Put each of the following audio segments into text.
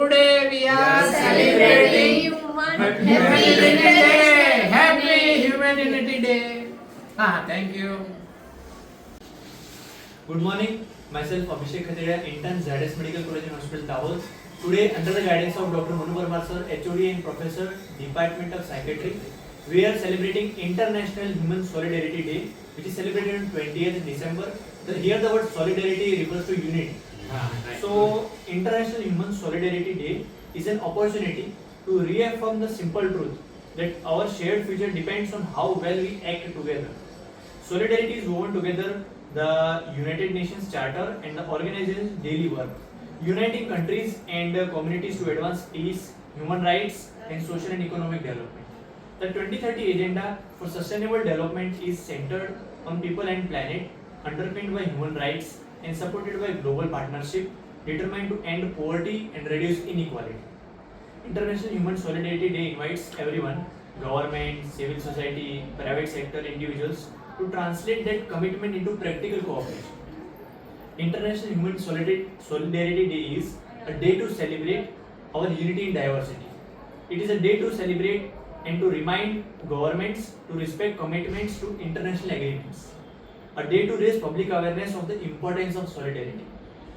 Today we are celebrating Happy Unity Day. Happy Humanity Day. Thank you. Good morning. Myself Abhishek Khateria, intern ZS Medical College and Hospital, Davos. Today, under the guidance of Dr. Manu Parmar sir, HOD and Professor, Department of Psychiatry, we are celebrating International Human Solidarity Day, which is celebrated on 20th December. Here the word solidarity refers to unity. So, International Human Solidarity Day is an opportunity to reaffirm the simple truth that our shared future depends on how well we act together. Solidarity is woven together the United Nations Charter and the organization's daily work, uniting countries and communities to advance peace, human rights, and social and economic development. The 2030 Agenda for Sustainable Development is centered on people and planet, underpinned by human rights and supported by global partnership determined to end poverty and reduce inequality. International Human Solidarity Day invites everyone, government, civil society, private sector, individuals, to translate that commitment into practical cooperation. International Human Solidarity Day is a day to celebrate our unity in diversity. It is a day to celebrate and to remind governments to respect commitments to international agreements. A day to raise public awareness of the importance of solidarity.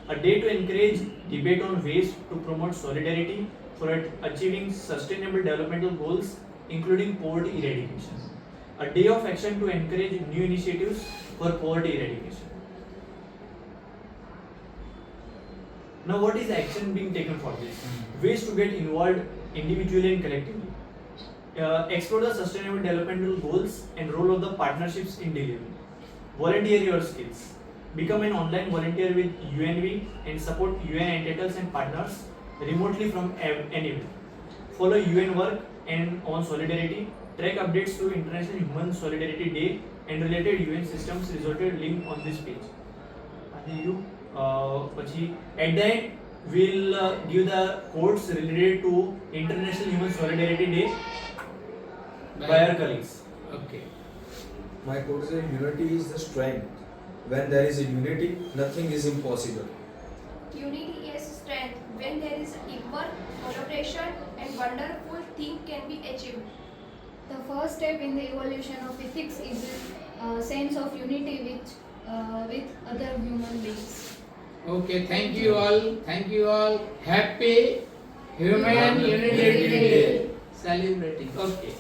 A day to encourage debate on ways to promote solidarity for achieving sustainable developmental goals, including poverty eradication. A day of action to encourage new initiatives for poverty eradication. Now, what is action being taken for this? Ways to get involved individually and collectively. Explore the sustainable developmental goals and role of the partnerships in delivery. Volunteer your skills. Become an online volunteer with UNV and support UN entities and partners remotely from anywhere. Follow UN work and on solidarity. Track updates to International Human Solidarity Day and related UN systems resulted link on this page. At the end, we'll give the quotes related to International Human Solidarity Day by our colleagues. Okay. My quote is unity is the strength. When there is a unity, nothing is impossible. Unity is strength. When there is teamwork, collaboration, and wonderful things can be achieved. The first step in the evolution of ethics is a sense of unity with other human beings. Okay, thank you all. Thank you all. Happy Human Unity Day. Celebrating. Okay.